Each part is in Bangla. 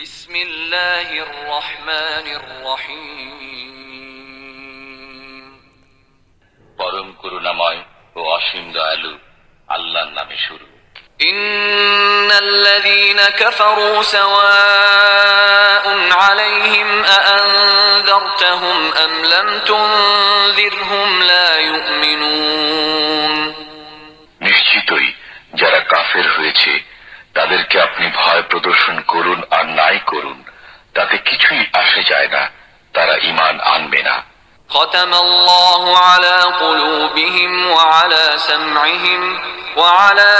বিসমিল্লাহির রহমানির রহিম। পরম করুণাময় ও অসীম দয়ালু আল্লাহর নামে শুরু। ইন্নাল্লাযীনা কাফারু সাওয়াউন আলাইহিম আআনযারতাহুম আম লাম তুনযিরহুম লা ইউমিনুন। নিশ্চিতই যারা কাফের হয়েছে তাদেরকে আপনি ভয় প্রদর্শন করুন আর নাই করুন, তাতে কিছুই আসে যায় না, তারা ঈমান আনবে না। ختم الله على قلوبهم وعلى سمعهم وعلى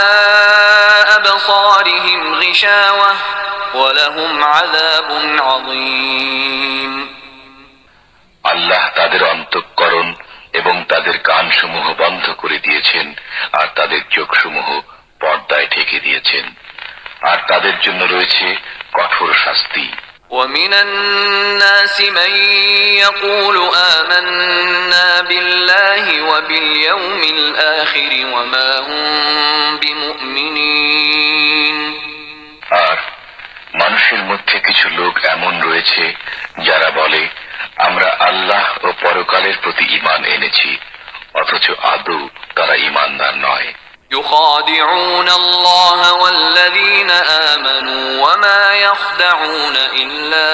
أبصارهم غشاوة ولهم عذاب عظيم। আল্লাহ তাদের অন্তঃকরণ এবং তাদের কানসমূহ বন্ধ করে দিয়েছেন, আর তাদের চোখসমূহ পর্দায় ঢেকে দিয়েছেন, আর তাদের জন্য রয়েছে কঠোর শাস্তি। ومن الناس من يقول آمنا بالله وباليوم الآخر وما هم بمؤمنين। আর মানুষের মধ্যে কিছু লোক এমন রয়েছে যারা বলে আমরা আল্লাহ ও পরকালের প্রতি ঈমান এনেছি, অথচ আদৌ তারা ঈমানদার নয়। يخادعون الله والذين آمنوا وما يخدعون إلا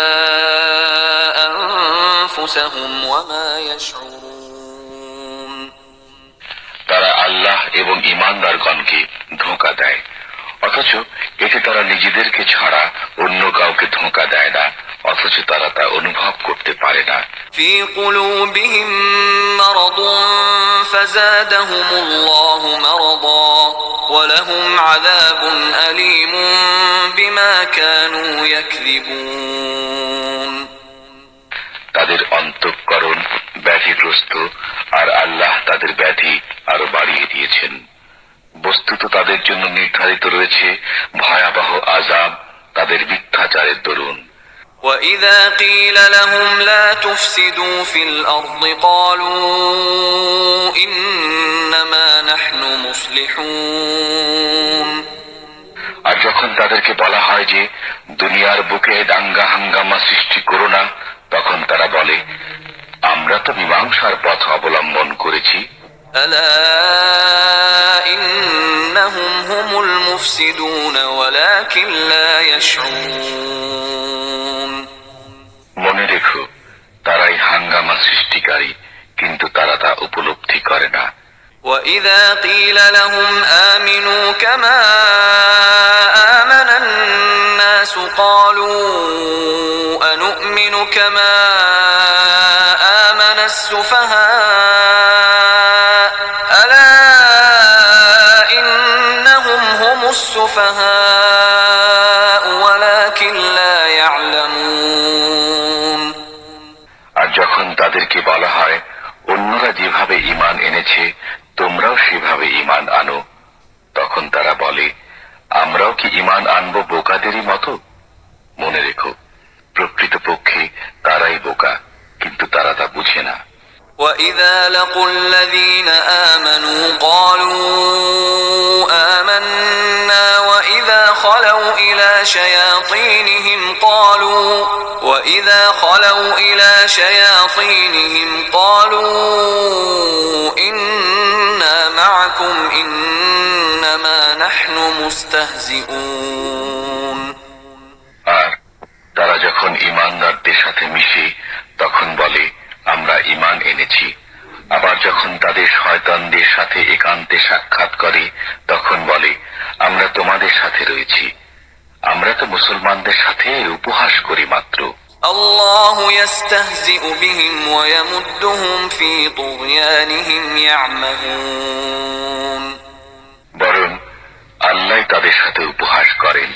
أنفسهم وما يشعرون। তারা আল্লাহ এবং ঈমানদারগণকে ধোঁকা দেয়, অথচ এতে তারা নিজেদেরকে ছাড়া অন্য কাউকে ধোঁকা দেয় না, অথচ তারা তা অনুভব করতে পারে না। في قلوبهم مرض فزادهم الله مرضا ولهم عذاب أليم بما كانوا يكذبون। তাদের অন্তঃকরণ ব্যাধিগ্রস্ত, আর আল্লাহ তাদের ব্যাধি আরো বাড়িয়ে দিয়েছেন। বস্তুত তাদের জন্য নির্ধারিত রয়েছে ভয়াবহ আযাব তাদের মিথ্যাচারের দরুন। وَإِذَا قِيلَ لَهُمْ لَا تُفْسِدُوا فِي الْأَرْضِ قَالُوا إِنَّمَا نَحْنُ مُصْلِحُونَ। আর যখন তাদেরকে বলা হয় যে দুনিয়ার বুকে দাঙ্গা হাঙ্গামা সৃষ্টি করো না, তখন তারা বলে আমরা তো মীমাংসার পথ অবলম্বন করেছি। أَلَا إِنَّهُمْ هُمُ الْمُفْسِدُونَ وَلَكِنْ لَا يَشْعُرُونَ। মনে রেখো, তারাই হাঙ্গামা সৃষ্টিকারী, কিন্তু তারা তা উপলব্ধি করে না। وَإِذَا قِيلَ لَهُمْ آمِنُوا كَمَا آمَنَ النَّاسُ قَالُوا أَنُؤْمِنُ كَمَا آمَنَ السُّفَهَاءُ أَلَا إِنَّهُمْ هُمُ السُّفَهَاءُ وَلَكِنْ لَا يَعْلَمُونَ। আর যখন তাদেরকে বলা হয় অন্যরা যেভাবে ঈমান এনেছে তোমরাও সেভাবে ঈমান আনো, তখন তারা বলে আমরাও কি ঈমান আনবো বোকাদেরই মতো? মনে রেখো, প্রকৃতপক্ষে তারাই বোকা, কিন্তু তারা তা বুঝে না। وَإِذَا لَقُوا الَّذِينَ آمَنُوا قَالُوا آمَنَّا وَإِذَا خَلَوْا إِلَى شَيَاطِينِهِمْ قَالُوا إِنَّا مَعَكُمْ إِنَّمَا نَحْنُ مُسْتَهْزِئُونَ। আর তারা যখন ঈমানদারদের সাথে মিশে তখন বলে আমরা ঈমান এনেছি, আবার যখন তাদের শয়তানদের সাথে একান্তে সাক্ষাৎ করে তখন বলে আমরা তোমাদের সাথে রয়েছি, আমরা তো মুসলমানদের সাথে উপহাস করি মাত্র। আল্লাহু ইস্তাহজিউ বিহিম ওয়া ইয়ামুদ্দুহুম ফি তুগয়ানিহিম ইয়ামাহুন। বরং আল্লাহ তাদের সাথে উপহাস করেন